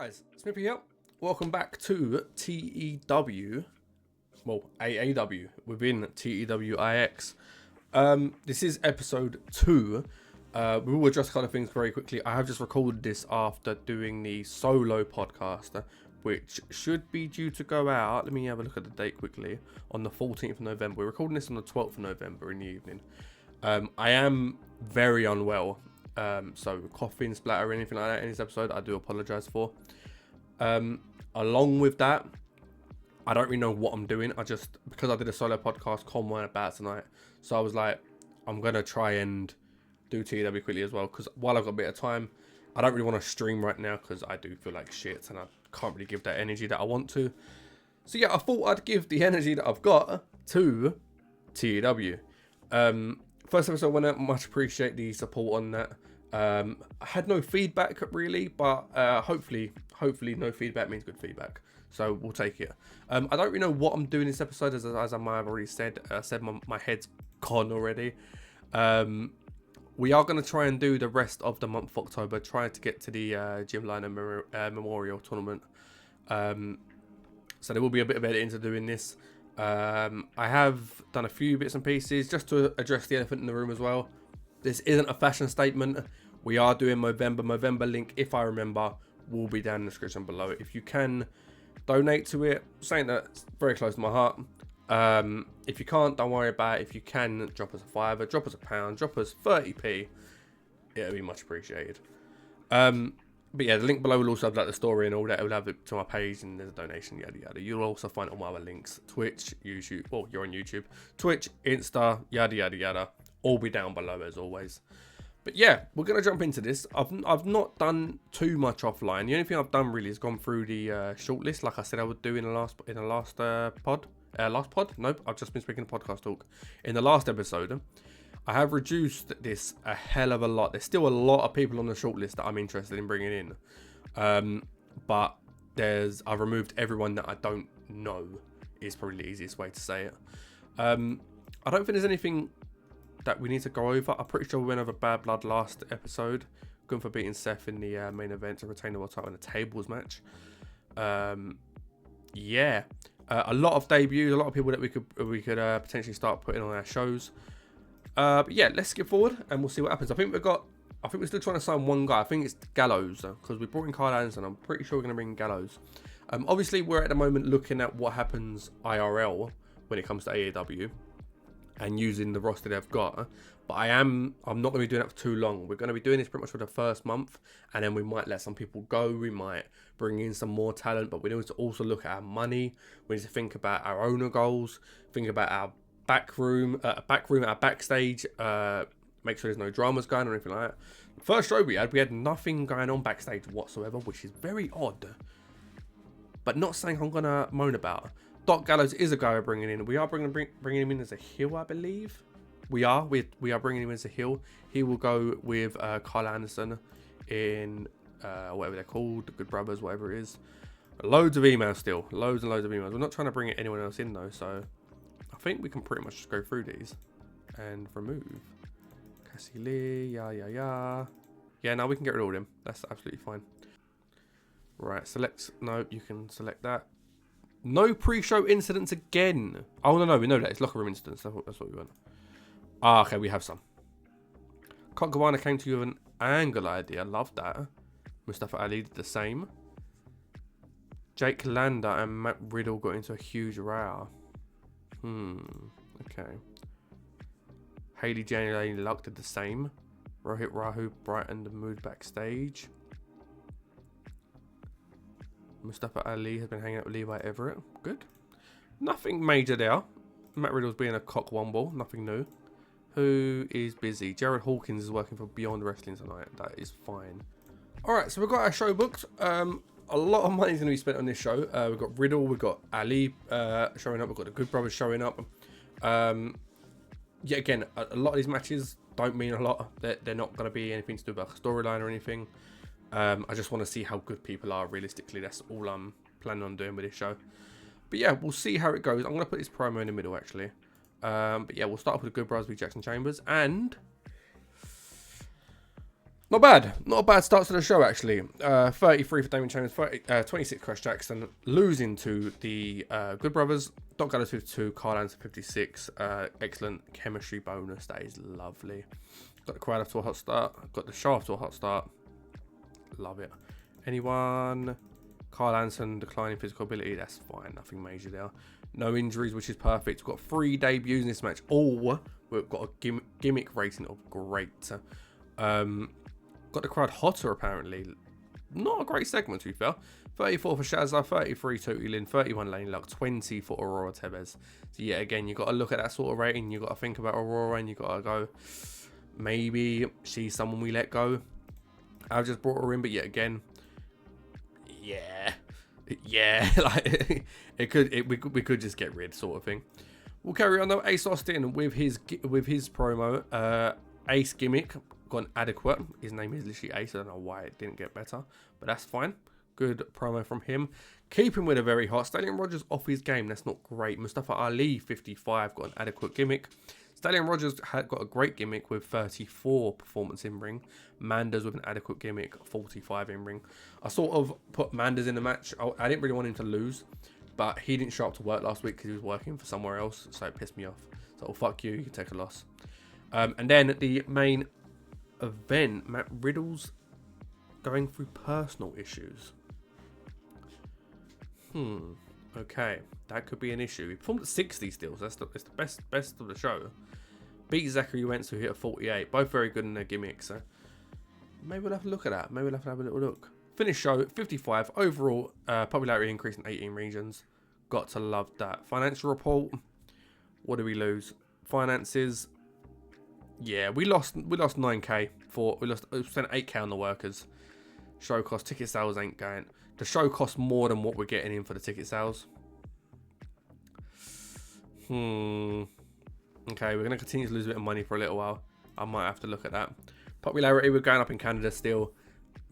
guys, Smithy here. Welcome back to TEW, well, AAW within TEWIX. This is episode 2. We will address kind of things very quickly. I have just recorded this after doing the solo podcast, which should be due to go out. Let me have a look at the date quickly. On the 14th of November. We're recording this on the 12th of November in the evening. I am very unwell. So coughing, splatter, anything like that in this episode, I do apologise for. Along with that, I don't really know what I'm doing. Because I did a solo podcast, Con went about tonight. So I was like, I'm going to try and do TEW quickly as well. Because while I've got a bit of time, I don't really want to stream right now because I do feel like shit and I can't really give that energy that I want to. So yeah, I thought I'd give the energy that I've got to TEW. First episode, I want to much appreciate the support on that. I had no feedback really, but hopefully no feedback means good feedback. So we'll take it. I don't really know what I'm doing this episode, as I might have already said. My head's gone already. We are going to try and do the rest of the month of October, trying to get to the Lynam Memorial Tournament. So there will be a bit of editing to do in this. I have done a few bits and pieces just to address the elephant in the room as well. This isn't a fashion statement. We are doing Movember. Movember link, if I remember, will be down in the description below. If you can donate to it, something that's very close to my heart. If you can't, don't worry about it. If you can, drop us a $5, drop us a £1, drop us 30p. It'll be much appreciated. But yeah, the link below will also have like the story and all that. It will have it to my page and there's a donation, yada yada. You'll also find all my other links: Twitch, YouTube. Well, you're on YouTube, Twitch, Insta, yada yada yada. All be down below as always. But yeah, we're gonna jump into this. I've not done too much offline. The only thing I've done really is gone through the shortlist, like I said I would do in the last pod. Nope, I've just been speaking podcast talk. In the last episode, I have reduced this a hell of a lot. There's still a lot of people on the shortlist that I'm interested in bringing in. But I've removed everyone that I don't know, is probably the easiest way to say it. I don't think there's anything that we need to go over. I'm pretty sure we went over Bad Blood last episode. Good for beating Seth in the main event to retain the world title in a tables match. Yeah. A lot of debuts, a lot of people that we could potentially start putting on our shows. But yeah, let's skip forward and we'll see what happens. I think we're still trying to sign one guy. I think it's Gallows because we brought in Kyle Anderson. I'm pretty sure we're going to bring Gallows. Obviously, we're at the moment looking at what happens IRL when it comes to AEW and using the roster they've got. But I'm not going to be doing that for too long. We're going to be doing this pretty much for the first month, and then we might let some people go. We might bring in some more talent, but we need to also look at our money. We need to think about our owner goals, think about our our backstage, make sure there's no dramas going on or anything like that. The first show we had nothing going on backstage whatsoever, which is very odd, but not something I'm gonna moan about. Doc Gallows is a guy we're bringing in. We are bringing him in as a heel, I believe. We are bringing him as a heel. He will go with Kyle Anderson in whatever they're called, the Good Brothers, whatever it is. Loads of emails still, loads and loads of emails. We're not trying to bring anyone else in though, so I think we can pretty much just go through these and remove Cassie Lee, yeah, now we can get rid of all them. That's absolutely fine. Right, select. No, you can select that. No pre-show incidents again. Oh no, we know that it's locker room incidents. That's what we want. Ah, okay, we have some. Colt Cabana came to you with an angle idea. Love that. Mustafa Ali did the same. Jake Lander and Matt Riddle got into a huge row. Okay. Hayley Jane Luck did the same. Rohit Rahu brightened the mood backstage. Mustafa Ali has been hanging out with Levi Everett. Good. Nothing major there. Matt Riddle's being a cockwomble. Nothing new. Who is busy? Jared Hawkins is working for Beyond Wrestling tonight. That is fine. Alright, so we've got our show booked. A lot of money is going to be spent on this show. We've got Riddle, we've got Ali showing up, we've got the Good Brothers showing up. Yeah, again, a lot of these matches don't mean a lot. They're not going to be anything to do with a storyline or anything. I just want to see how good people are realistically. That's all I'm planning on doing with this show. But yeah, we'll see how it goes. I'm going to put this promo in the middle actually. But yeah, we'll start off with the Good Brothers v Jackson Chambers. And Not bad. Not a bad start to the show, actually. 33 for Damien Chambers, 26 Chris Jackson, losing to the Good Brothers. Doc Gallows 52, Carl Anderson 56. Excellent chemistry bonus. That is lovely. Got the crowd off to a hot start. Got the show off to a hot start. Love it. Anyone? Carl Anderson declining physical ability. That's fine. Nothing major there. No injuries, which is perfect. We've got 3 debuts in this match. All we've got a gimmick rating of great. Got the crowd hotter, apparently. Not a great segment, to be fair. 34 for Shazza, 33 Tootie Lynn, 31 Lane Luck, 20 for Aurora Tevez. So, yeah, again, you've got to look at that sort of rating. You've got to think about Aurora, and you've got to go, maybe she's someone we let go. I've just brought her in, but yet again, yeah, like we could just get rid, sort of thing. We'll carry on though. Ace Austin with his promo. Ace gimmick gone adequate. His name is literally Ace. I don't know why it didn't get better, but that's fine. Good promo from him. Keeping with a very hot Stallion Rogers off his game. That's not great. Mustafa Ali 55 got an adequate gimmick. Stallion Rogers had got a great gimmick with 34 performance in ring. Manders with an adequate gimmick, 45 in ring. I sort of put Manders in the match. I didn't really want him to lose, but he didn't show up to work last week because he was working for somewhere else, so it pissed me off. So fuck you, you can take a loss. And then the main event, Matt Riddle's going through personal issues. Okay, that could be an issue. He performed at 60 still, so it's the best of the show. Beat Zachary Wentz, who hit a 48. Both very good in their gimmicks, so maybe we'll have to look at that. Maybe we'll have to have a little look. Finish show, 55. Overall, popularity increase in 18 regions. Got to love that. Financial report. What do we lose? Finances. Yeah, we lost 9k. We spent 8k on the workers. Show cost, ticket sales ain't going. The show costs more than what we're getting in for the ticket sales. Okay, we're going to continue to lose a bit of money for a little while. I might have to look at that. Popularity, we're going up in Canada still.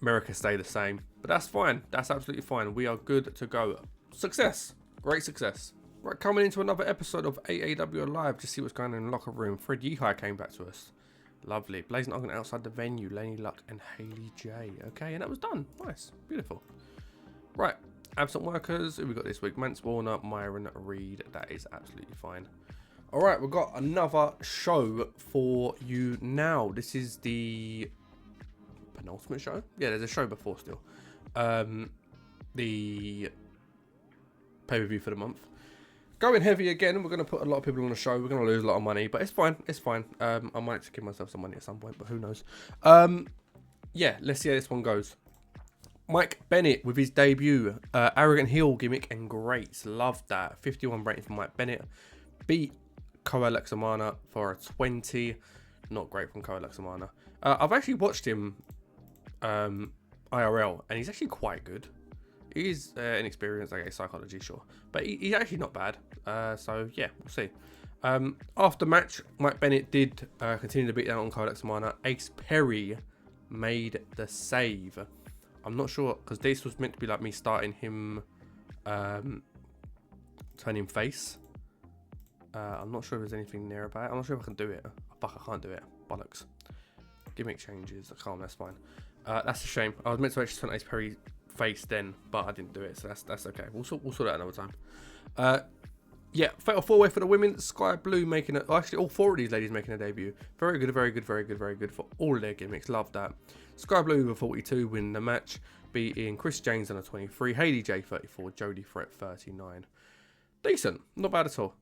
America stay the same. But that's fine. That's absolutely fine. We are good to go. Success. Great success. Right, coming into another episode of AAW Live to see what's going on in the locker room. Fred Yehai came back to us. Lovely. Blazing Ogden outside the venue. Laney Luck and Haley J. Okay, and that was done. Nice. Beautiful. Right. Absent workers. Who we got this week? Mance Warner, Myron Reed. That is absolutely fine. Alright, we've got another show for you now. This is the penultimate show. Yeah, there's a show before still. The pay-per-view for the month. Going heavy again. We're going to put a lot of people on the show. We're going to lose a lot of money, but it's fine. It's fine. I might have to give myself some money at some point, but who knows. Yeah, let's see how this one goes. Mike Bennett with his debut. Arrogant heel gimmick and greats. Love that. 51 rating for Mike Bennett. Beat Koa Lexamana for a 20. Not great from Koa Lexamana. I've actually watched him IRL, and he's actually quite good. He's inexperienced, I guess, psychology, sure. But he's actually not bad. So, yeah, we'll see. After match, Mike Bennett did continue to beat down on Koa Lexamana. Ace Perry made the save. I'm not sure, because this was meant to be like me starting him turning face. I'm not sure if there's anything near about it. I'm not sure if I can do it. Fuck, I can't do it. Bollocks. Gimmick changes. I can't, that's fine. That's a shame. I was meant to actually turn Ace Perry face then, but I didn't do it, so that's okay. We'll sort that another time. Yeah, Fatal 4-Way for the women. Sky Blue making it. Actually, all 4 of these ladies making a debut. Very good, very good, very good, very good for all of their gimmicks. Love that. Sky Blue with 42 win the match, beating Chris James on a 23, Haley J 34, Jodie Fret 39. Decent, not bad at all.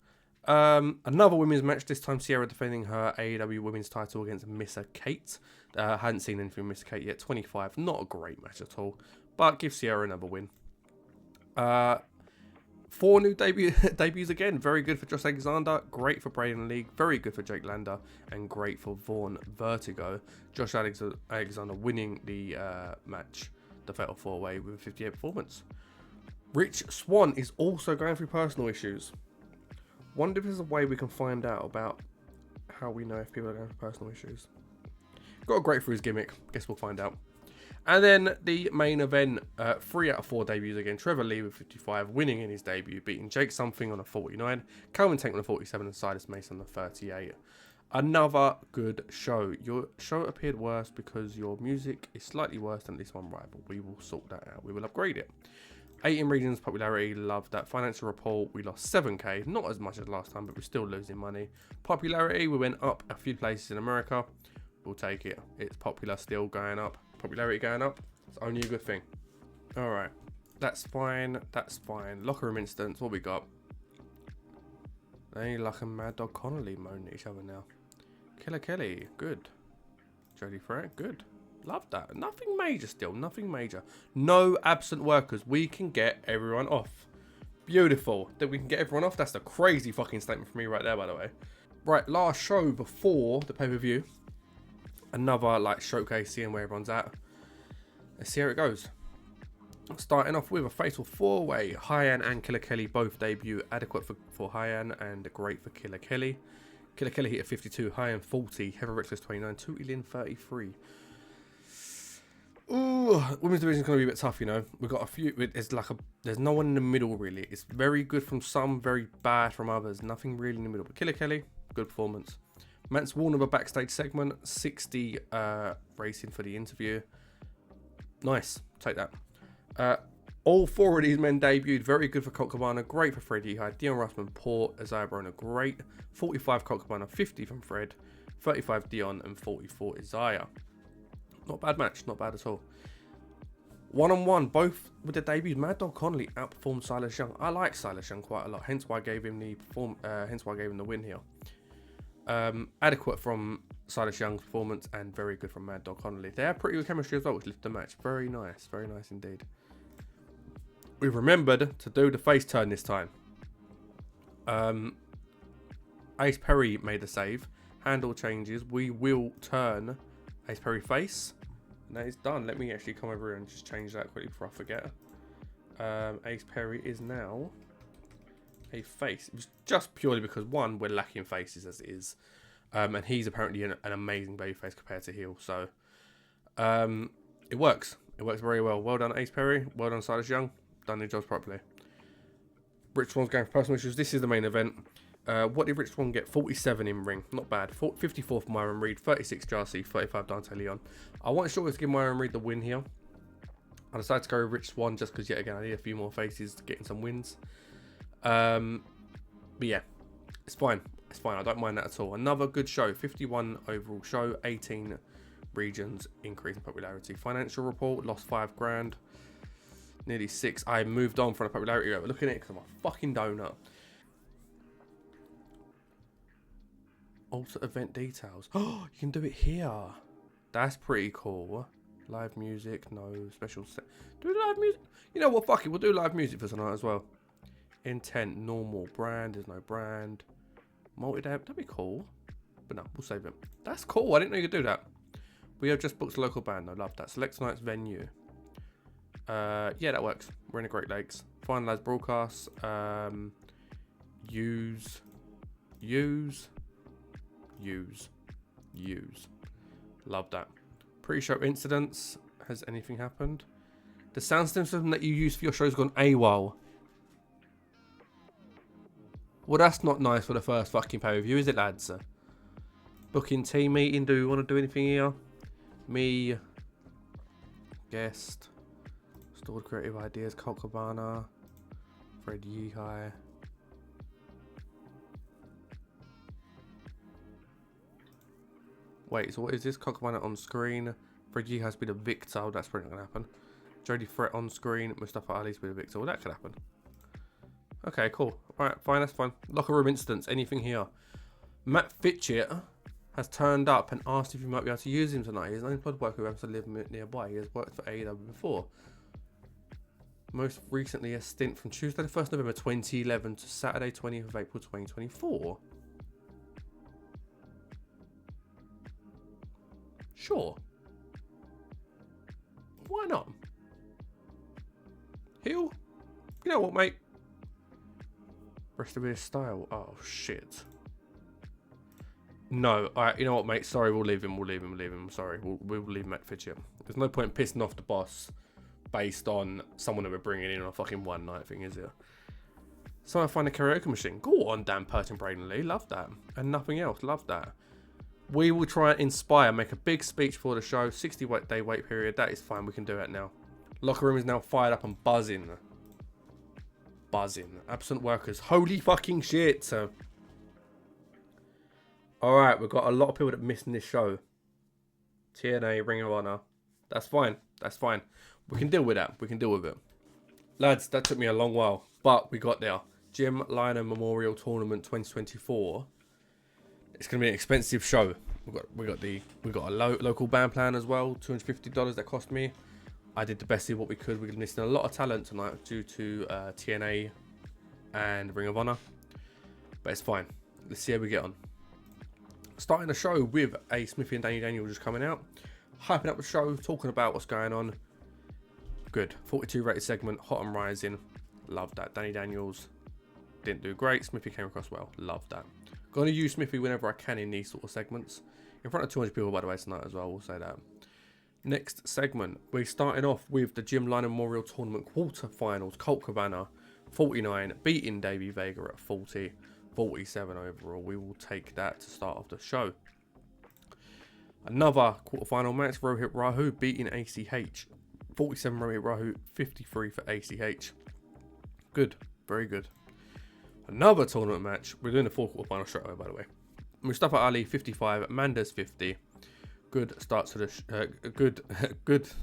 Another women's match, this time Sierra defending her AEW women's title against Missa Kate. Hadn't seen anything from Missa Kate yet. 25, not a great match at all, but give Sierra another win. 4 new debuts again. Very good for Josh Alexander, great for Braden League, very good for Jake Lander, and great for Vaughn Vertigo. Josh Alexander winning the match, the Fatal 4-Way, with a 58 performance. Rich Swann is also going through personal issues. Wonder if there's a way we can find out about how we know if people are going through personal issues. Got a great for his gimmick. Guess we'll find out. And then the main event, 3 out of 4 debuts again. Trevor Lee with 55, winning in his debut, beating Jake Something on a 49, Calvin Tank on a 47, and Silas Mason on a 38. Another good show. Your show appeared worse because your music is slightly worse than this one rival. We will sort that out. We will upgrade it. 18 regions popularity, love that. Financial report, we lost 7k, not as much as last time, but we're still losing money. Popularity, we went up a few places in America. We'll take it. It's popular, still going up. Popularity going up. It's only a good thing. All right, that's fine. That's fine. Locker room instance. What we got? They like a Mad Dog Connolly moaning at each other now. Killer Kelly, good. Jodie Frank, good. Love that. Nothing major still. Nothing major. No absent workers. We can get everyone off. Beautiful. That we can get everyone off. That's a crazy fucking statement for me right there, by the way. Right, last show before the pay-per-view. Another like showcase, seeing where everyone's at. Let's see how it goes. Starting off with a fatal 4-way. Hyan and Killer Kelly both debut. Adequate for Hyan and great for Killer Kelly. Killer Kelly hit a 52, Hyan 40, Heather Reckless 29, 2 Elin 33. Ooh, women's division is going to be a bit tough, you know. We've got a few. There's no one in the middle really. It's very good from some, very bad from others. Nothing really in the middle. But Killer Kelly, good performance. Mance Warner, a backstage segment, 60 racing for the interview. Nice, take that. All 4 of these men debuted. Very good for Colt Cabana, great for Fred Yehai, Dion Russman, Port, Isaiah Broner, great. 45 Colt Cabana, 50 from Fred, 35 Dion, and 44 Isaiah. Not bad match, not bad at all. One-on-one, both with the debuts. Mad Dog Connolly outperformed Silas Young. I like Silas Young quite a lot, hence why I gave him the win here. Adequate from Silas Young's performance and very good from Mad Dog Connolly. They have pretty good chemistry as well, which lifted the match. Very nice indeed. We've remembered to do the face turn this time. Ace Perry made the save. Handle changes. We will turn Ace Perry face. And that is done. Let me actually come over here and just change that quickly before I forget. Ace Perry is now a face. It was just purely because, one, we're lacking faces as it is. And he's apparently an amazing babyface compared to heel. So it works. It works very well. Well done, Ace Perry. Well done, Silas Young. Done their jobs properly. Rich Swan's going for personal issues. This is the main event. What did Rich Swan get? 47 in ring. Not bad. 54 for Myron Reed. 36 Jarcy. 35 Dante Leon. I wasn't sure to give Myron Reed the win here. I decided to go with Rich Swan just because, yet again, I need a few more faces to get some wins. But yeah, it's fine. It's fine. I don't mind that at all. Another good show. 51 overall show. 18 regions. Increase in popularity. Financial report. Lost 5 grand. Nearly 6. I moved on from the popularity rate. Look at it because I'm a fucking donut. Alter event details. Oh, you can do it here. That's pretty cool. Live music. No special set. Do live music. You know what? Fuck it. We'll do live music for tonight as well. Intent. Normal. Brand. There's no brand. Multi-dab. That'd be cool. But no, we'll save it. That's cool. I didn't know you could do that. We have just booked a local band. I love that. Select tonight's venue. Yeah, that works. We're in the Great Lakes. Finalize broadcasts. Use. Love that. Pre-show incidents. Has anything happened? The sound system that you use for your show's gone AWOL. Well, that's not nice for the first fucking pay-per-view, is it, lads? Booking team meeting. Do we want to do anything here? Me. Guest. Stored creative ideas. Colt Cabana. Fred Yehai. Wait, so what is this? Colt Cabana on screen. Fred Yehai has been a victor. Oh, that's probably not going to happen. Jodie Fret on screen. Mustafa Ali's been a victor. Well, that could happen. Okay, cool. Alright, fine, that's fine. Locker room instance. Anything here? Matt Fitchett has turned up and asked if you might be able to use him tonight. He's an unemployed worker who happens to live nearby. He has worked for AEW before. Most recently, a stint from Tuesday the 1st November 2011 to Saturday 20th of April 2024. Sure. Why not? Heel? You know what, mate? Rest of his style. Oh, shit. No. Alright, you know what, mate? Sorry, we'll leave him. Sorry, we'll leave Matt Fitchett. There's no point in pissing off the boss based on someone that we're bringing in on a fucking one night thing, is it? So I find a karaoke machine. Go on, Dan Pert and Braden Lee. Love that. And nothing else. Love that. We will try and inspire, make a big speech for the show. 60-day wait period. That is fine. We can do it now. Locker room is now fired up and buzzing. Buzzing. Absent workers. Holy fucking shit. Alright, we've got a lot of people that are missing this show. TNA, Ring of Honor. That's fine. That's fine. We can deal with that. We can deal with it. Lads, that took me a long while. But we got there. Jim Lynam Memorial Tournament 2024. It's going to be an expensive show. We got a local band plan as well. $250 that cost me. I did the best of what we could. We're missing a lot of talent tonight due to TNA and Ring of Honor. But it's fine. Let's see how we get on. Starting the show with a Smithy and Danny Daniel just coming out. Hyping up the show, talking about what's going on. Good. 42 rated segment, hot and rising. Love that. Danny Daniels didn't do great. Smithy came across well. Love that. Going to use Smithy whenever I can in these sort of segments. In front of 200 people, by the way, tonight as well. We'll say that. Next segment, we're starting off with the Jim Lynam Memorial Tournament quarterfinals. Colt Cabana, 49, beating Davey Vega at 40, 47 overall. We will take that to start off the show. Another quarterfinal match, Rohit Rahu beating ACH, 47 Rohit Rahu, 53 for ACH. Good, very good. Another tournament match. We're doing the 4 quarterfinal straight away, by the way. Mustafa Ali, 55, Mandas 50. Good start to the good.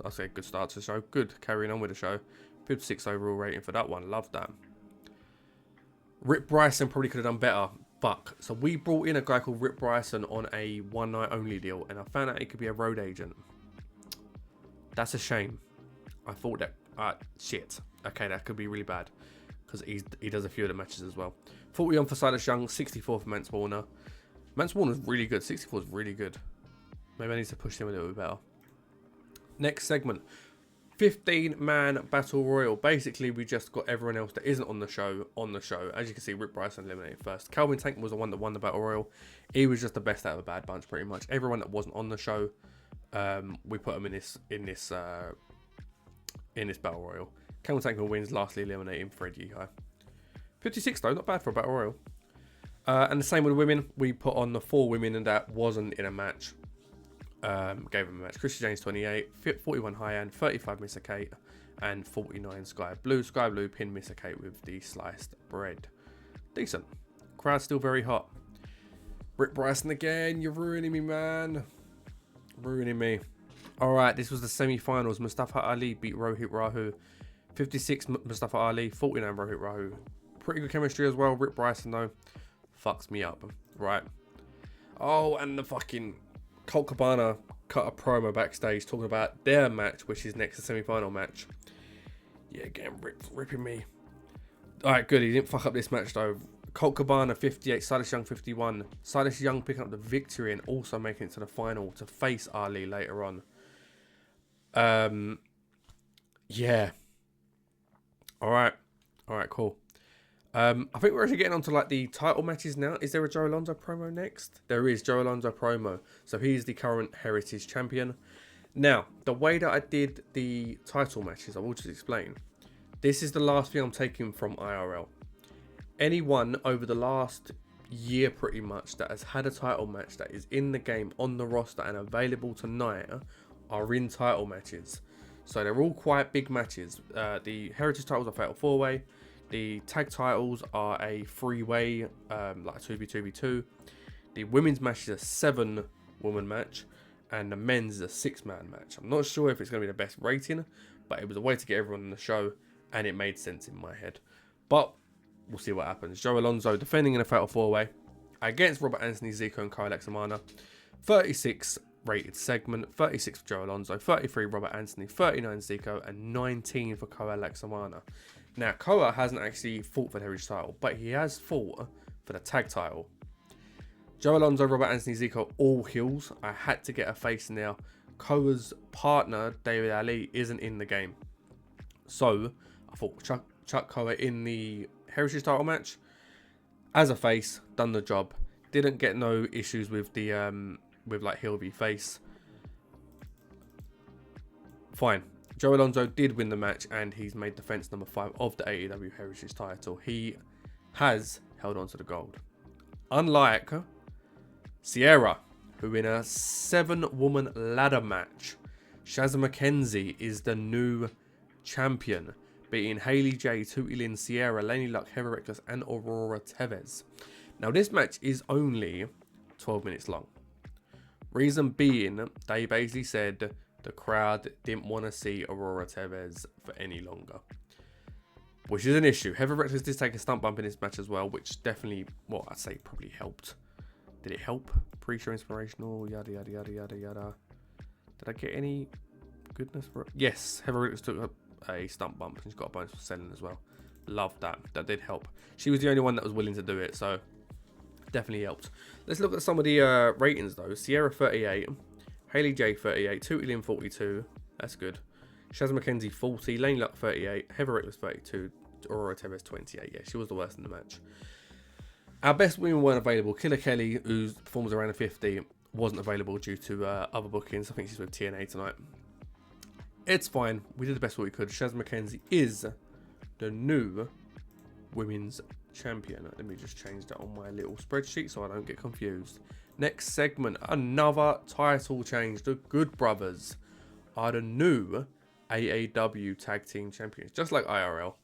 I'll say good start to the show. Good carrying on with the show. 56 overall rating for that one. Love that. Rip Bryson probably could have done better. Fuck. So we brought in a guy called Rip Bryson on a one night only deal, and I found out he could be a road agent. That's a shame. I thought that. Shit. Okay, that could be really bad because he does a few of the matches as well. 41 for Silas Young. 64 for Mance Warner. Mance Warner's really good. 64 is really good. Maybe I need to push him a little bit better. Next segment. 15-man Battle Royal. Basically, we just got everyone else that isn't on the show. As you can see, Rip Bryson eliminated first. Calvin Tank was the one that won the Battle Royal. He was just the best out of a bad bunch, pretty much. Everyone that wasn't on the show, we put him in this Battle Royal. Calvin Tank wins, lastly eliminating Fred Yehai. 56 though, not bad for a Battle Royal. And the same with the women. We put on the 4 women and that wasn't in a match. Gave him a match. Chrissy James 28, 41 High Hand, 35 Mr. Kate, and 49 Sky Blue. Sky Blue pinned Mr. Kate with the sliced bread. Decent. Crowd still very hot. Rick Bryson again. You're ruining me, man. Ruining me. Alright, this was the semi-finals. Mustafa Ali beat Rohit Rahu. 56 Mustafa Ali, 49 Rohit Rahu. Pretty good chemistry as well. Rick Bryson though fucks me up. Right. Oh, and the fucking Colt Cabana cut a promo backstage talking about their match, which is next to semi-final match. Yeah, again, ripping me. Alright, good. He didn't fuck up this match though. Colt Cabana 58, Silas Young 51. Silas Young picking up the victory and also making it to the final to face Ali later on. Yeah. Alright, cool. I think we're actually getting on to like the title matches now. Is there a Joe Alonso promo next? There is Joe Alonso promo. So he's the current Heritage Champion. Now, the way that I did the title matches, I will just explain. This is the last thing I'm taking from IRL. Anyone over the last year pretty much that has had a title match that is in the game, on the roster and available tonight are in title matches. So they're all quite big matches. The Heritage titles are Fatal 4-Way. The tag titles are a 3-way, like a 2v2v2. The women's match is a 7-woman match. And the men's is a 6-man match. I'm not sure if it's going to be the best rating, but it was a way to get everyone on the show. And it made sense in my head. But we'll see what happens. Joe Alonso defending in a Fatal 4-Way against Robert Anthony, Zico and Kyle Alexamana. 36 rated segment. 36 for Joe Alonso. 33 Robert Anthony. 39 Zico. And 19 for Kyle Alexamana. Now, Koa hasn't actually fought for the Heritage title, but he has fought for the tag title. Joe Alonso, Robert Anthony, Zico, all heels. I had to get a face in there. Koa's partner, David Ali, isn't in the game. So, I thought Chuck Koa in the Heritage title match. As a face, done the job. Didn't get no issues with the, with like heel v face. Fine. Joe Alonso did win the match and he's made defense number 5 of the AEW Heritage title. He has held on to the gold. Unlike Sierra, who in a 7-woman ladder match, Shazza McKenzie is the new champion, beating Haley J, Tootie Lynn, Sierra, Laney Luck, Heather Reckless, and Aurora Tevez. Now, this match is only 12 minutes long. Reason being, they basically said the crowd didn't want to see Aurora Tevez for any longer, which is an issue. Heather Reckless did take a stunt bump in this match as well, which definitely, well, I'd say probably helped. Did it help? Pre-show inspirational, yada, yada, yada, yada, yada. Did I get any goodness for it? Yes, Heather Reckless took a stunt bump and she's got a bonus for selling as well. Love that. That did help. She was the only one that was willing to do it, so definitely helped. Let's look at some of the ratings though. Sierra 38, Haley J 38, Tootie Lynn 42. That's good. Shazza McKenzie 40, Lane Luck 38, Heather Reckless 32, Aurora Tevez 28. Yeah, she was the worst in the match. Our best women weren't available. Killer Kelly, who performs around a 50, wasn't available due to other bookings. I think she's with TNA tonight. It's fine. We did the best what we could. Shazza McKenzie is the new women's champion. Let me just change that on my little spreadsheet so I don't get confused. Next segment, another title change. The Good Brothers are the new AAW Tag Team Champions, just like IRL.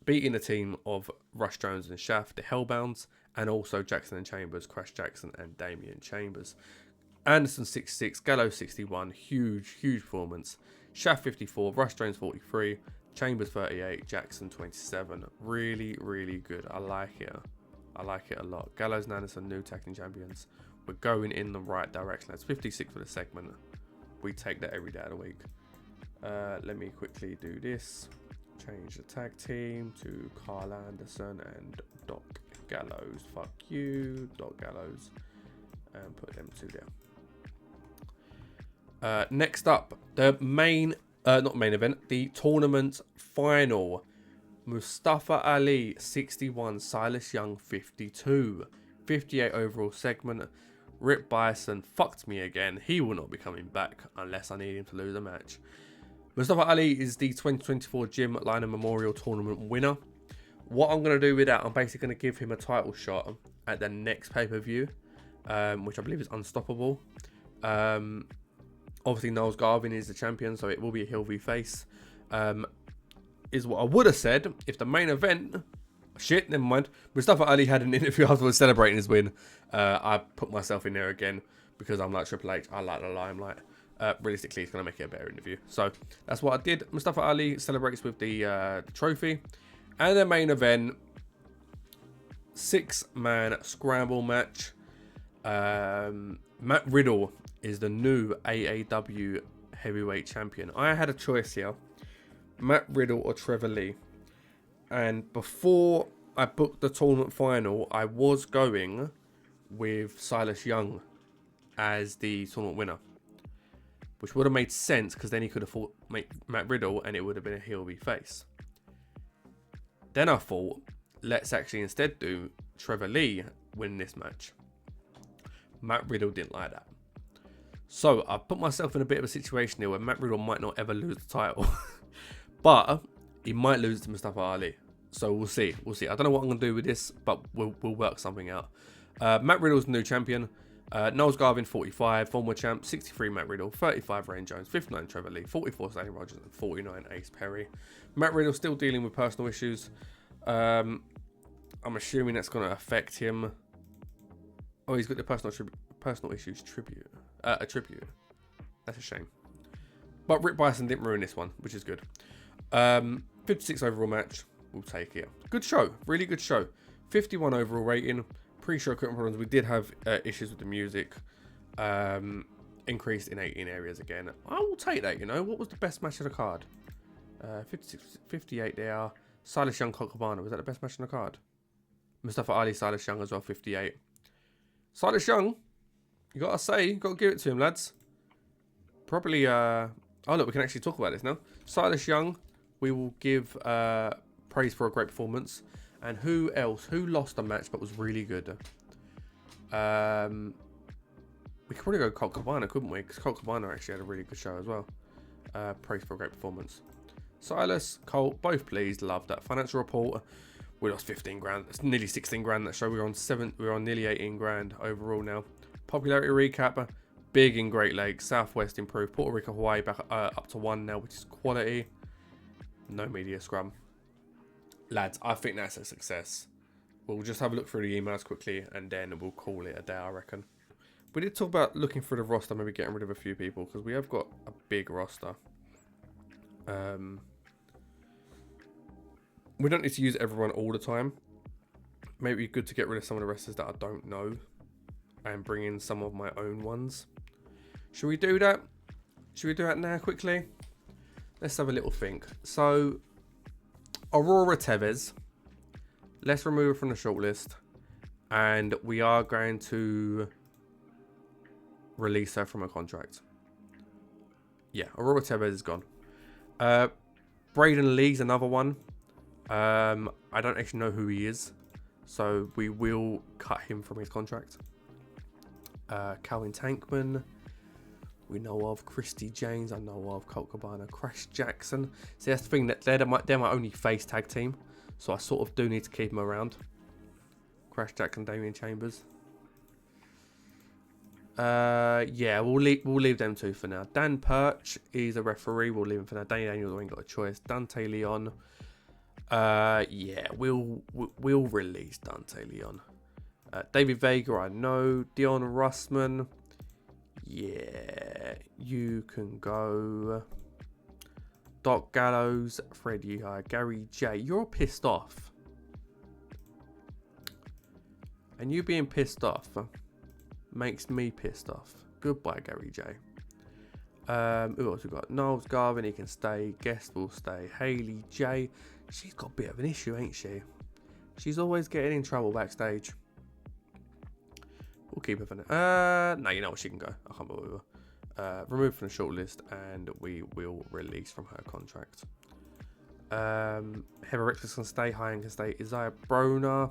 Beating a team of Rush Jones and Shaft, the Hellbounds, and also Jackson and Chambers, Crash Jackson and Damian Chambers. Anderson 66, Gallo 61, huge performance. Shaft 54, Rush Jones 43, Chambers 38, Jackson 27. Really good. I like it. I like it a lot. Gallows and Anderson, new tag team champions. We're going in the right direction. That's 56 for the segment. We take that every day of the week. Let me quickly do this. Change the tag team to Carl Anderson and Doc Gallows. Fuck you, Doc Gallows. And put them two there. Next up, the not main event, the tournament final. Mustafa Ali 61, Silas Young 52, 58 overall segment. Rip Bison fucked me again. He will not be coming back unless I need him to lose a match. Mustafa Ali is the 2024 Jim Lynam Memorial Tournament winner. What I'm going to do with that, I'm basically going to give him a title shot at the next pay-per-view, which I believe is Unstoppable. Obviously, Niles Garvin is the champion, so it will be a heel v face. Is what I would have said if the main event... Shit, never mind. Mustafa Ali had an interview afterwards celebrating his win. I put myself in there again because I'm like Triple H. I like the limelight. Realistically, it's going to make it a better interview. So that's what I did. Mustafa Ali celebrates with the trophy. And the main event, 6-man scramble match. Matt Riddle is the new AAW heavyweight champion. I had a choice here. Matt Riddle or Trevor Lee. And before I booked the tournament final, I was going with Silas Young as the tournament winner, which would have made sense because then he could have fought Matt Riddle and it would have been a heel v face. Then I thought, let's actually instead do Trevor Lee win this match. Matt Riddle didn't like that. So I put myself in a bit of a situation here where Matt Riddle might not ever lose the title. But he might lose to Mustafa Ali. So we'll see. We'll see. I don't know what I'm going to do with this, but we'll work something out. Matt Riddle's the new champion. Niles Garvin, 45. Former champ, 63 Matt Riddle. 35 Rain Jones. 59 Trevor Lee. 44 Stanley Rogers. And 49 Ace Perry. Matt Riddle still dealing with personal issues. I'm assuming that's going to affect him. Oh, he's got the personal issues tribute. A tribute. That's a shame. But Rip Bison didn't ruin this one, which is good. 56 overall match. We'll take it. Good show. Really good show. 51 overall rating. Pre-show equipment problems. We did have issues with the music. Increased in 18 areas again. I will take that, you know. What was the best match of the card? 56, 58 there. Silas Young, Colt Cabana. Was that the best match on the card? Mustafa Ali, Silas Young as well, 58. Silas Young, you got to say, you got to give it to him, lads. Probably, oh look, we can actually talk about this now. Silas Young, we will give praise for a great performance. And who else? Who lost a match but was really good? We could probably go Colt Cabana, couldn't we? Because Colt Cabana actually had a really good show as well. Praise for a great performance. Silas, Colt, both pleased. Love that. Financial report. We lost 15 grand. It's nearly 16 grand that show. We're on nearly 18 grand overall now. Popularity recap. Big in Great Lakes. Southwest improved. Puerto Rico, Hawaii back up to 1 now, which is quality. No media scrum. Lads, I think that's a success. We'll just have a look through the emails quickly and then we'll call it a day, I reckon. We did talk about looking through the roster, maybe getting rid of a few people, because we have got a big roster. We don't need to use everyone all the time. Maybe good to get rid of some of the wrestlers that I don't know and bring in some of my own ones. Should we do that? Should we do that now quickly? Let's have a little think. So, Aurora Tevez. Let's remove her from the shortlist. And we are going to release her from her contract. Yeah, Aurora Tevez is gone. Braden Lee's another one. I don't actually know who he is. So we will cut him from his contract. Calvin Tankman. We know of Christy James. I know of Colt Cabana. Crash Jackson. See, that's the thing. That they're my only face tag team. So I sort of do need to keep him around. Crash Jackson, Damian Chambers. Yeah, we'll leave them two for now. Dan Perch is a referee. We'll leave him for now. Danny Daniels ain't got a choice. Dante Leon. Yeah, we'll release Dante Leon. David Vega, I know. Dion Russman. Yeah, you can go. Doc Gallows, Fred Yehi, Gary J. You're pissed off. And you being pissed off makes me pissed off. Goodbye, Gary J. Who else we got? Niles Garvin, he can stay. Guest will stay. Haley J. She's got a bit of an issue, ain't she? She's always getting in trouble backstage. We'll keep her for now. No, you know what? She can go. I can't believe her. Removed from the shortlist, and we will release from her contract. Heather Richards can stay. Hyan can stay. Isaiah Broner. I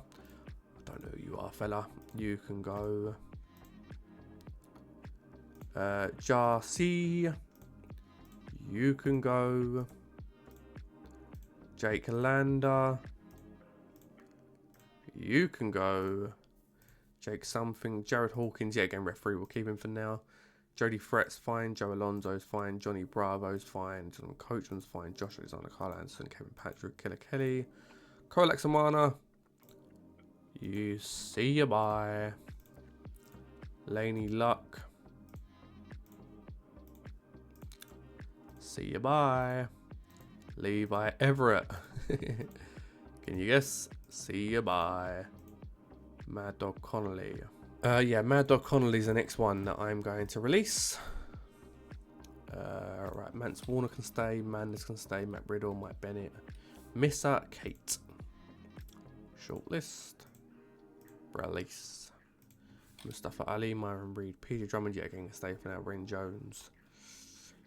don't know who you are, fella. You can go. Jarcy. You can go. Jake Lander. You can go. Jake something. Jared Hawkins. Yeah, again, referee. We'll keep him for now. Jody Frett's fine. Joe Alonso's fine. Johnny Bravo's fine. John Coachman's fine. Josh Alexander, Carl Anderson, Kevin Patrick, Killer Kelly. Cole Amana. You see ya, bye. Laney Luck. See ya, bye. Levi Everett. Can you guess? See ya, bye. Mad Dog Connolly. Yeah, Mad Dog Connolly's the next one that I'm going to release. Right, Mance Warner can stay. Manders can stay. Matt Riddle, Mike Bennett. Missa Kate. Shortlist. Release. Mustafa Ali, Myron Reed, Peter Drummond, yeah, can stay for now. Ren Jones.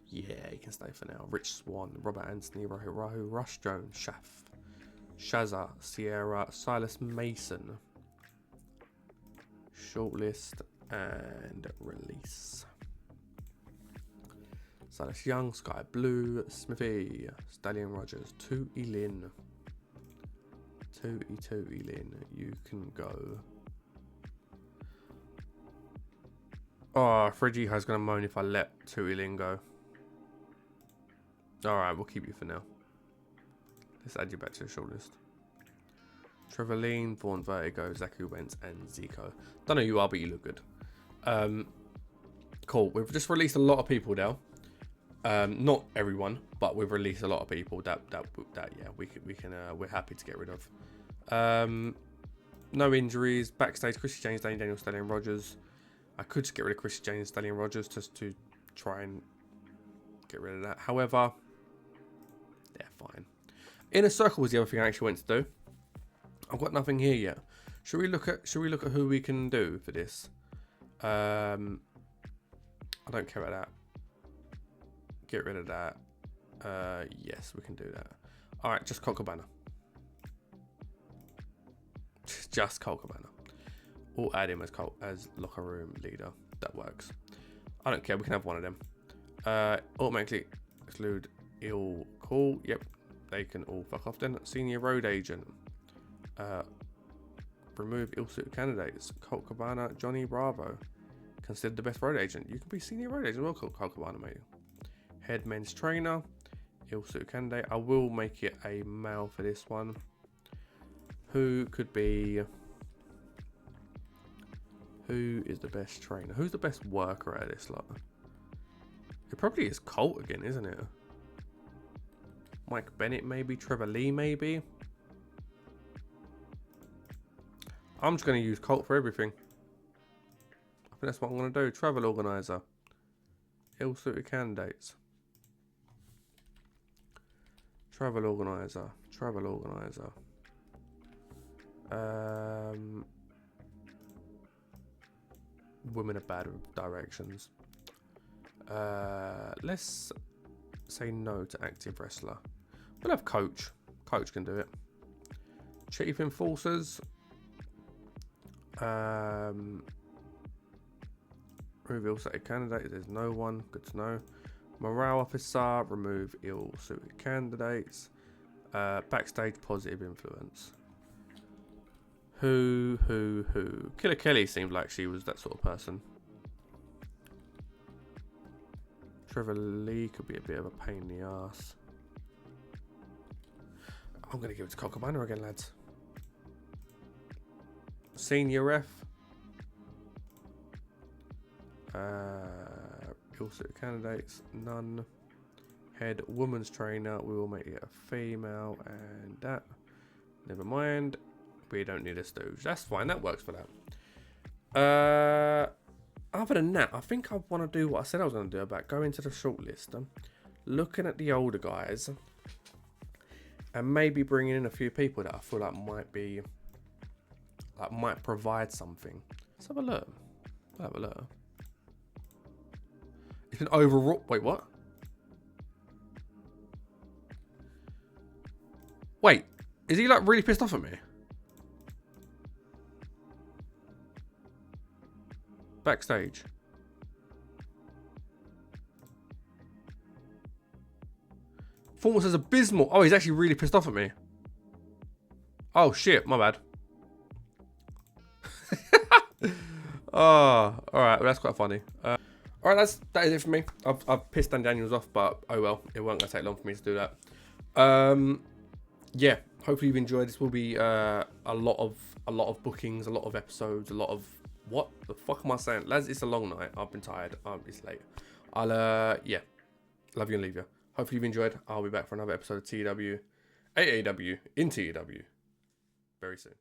Yeah, he can stay for now. Rich Swan, Robert Anthony, Rohit Rahu, Rush Jones, Shaf, Shazza, Sierra, Silas Mason. Shortlist and release. Silas Young, Sky Blue, Smithy, Stallion Rogers, 2E Lin. 2E Lin, you can go. Oh, Freddy has going to moan if I let 2E Lin go. Alright, we'll keep you for now. Let's add you back to the shortlist. Trevor Lean, Vaughn Vertigo, Zachary Wentz, and Zico. Don't know who you are, but you look good. Cool. We've just released a lot of people now. Not everyone, but we've released a lot of people that yeah, we're happy to get rid of. No injuries. Backstage, Chrissy James, Danny Daniels, Stallion Rogers. I could just get rid of Chrissy James, Stallion Rogers just to try and get rid of that. However, they're fine. Inner Circle was the other thing I actually went to do. I've got nothing here yet. Should we look at who we can do for this? I don't care about that. Get rid of that. Yes, we can do that. All right, just Colt Cabana. Just Colt Cabana. We'll add him as locker room leader. That works. I don't care. We can have one of them. Automatically exclude ill call. Yep, they can all fuck off then. Senior road agent. Remove ill-suited candidates. Colt Cabana, Johnny Bravo. Considered the best road agent. You can be senior road agent. Well, Colt Cabana, mate. Head men's trainer. Ill-suited candidate. I will make it a male for this one. Who could be... Who is the best trainer? Who's the best worker at this lot? It probably is Colt again, isn't it? Mike Bennett, maybe. Trevor Lee, maybe. I'm just going to use Colt for everything. I think that's what I'm going to do. Travel organizer. Ill-suited candidates. Travel organizer. Travel organizer. Women are bad with directions. Let's say no to active wrestler. We'll have coach. Coach can do it. Chief enforcers. Reveal set candidate. There's no one. Good to know. Morale officer. Remove ill-suited candidates. Backstage positive influence. Who? Killer Kelly seemed like she was that sort of person. Trevor Lee could be a bit of a pain in the ass. I'm going to give it to Colt Cabana again, lads. Senior ref. Ill-suited candidates. None. Head woman's trainer. We will make it a female. And that. Never mind. We don't need a stooge. That's fine. That works for that. Other than that, I think I want to do what I said I was going to do about going to the shortlist, looking at the older guys, and maybe bringing in a few people that I feel like might provide something. Let's have a look. Let's have a look. It's been overall. Wait, what? Wait, is he like really pissed off at me? Backstage. Performance is abysmal. Oh, he's actually really pissed off at me. Oh shit, my bad. Oh, all right. Well, that's quite funny. All right, that is it for me. I've pissed Dan Daniels off, but oh well, it won't gonna take long for me to do that. Yeah. Hopefully you've enjoyed. This will be a lot of bookings, a lot of episodes, a lot of. What the fuck am I saying? Lads, it's a long night. I've been tired. It's late. Yeah. Love you and leave you. Hopefully you've enjoyed. I'll be back for another episode of TEW, AAW, in TEW very soon.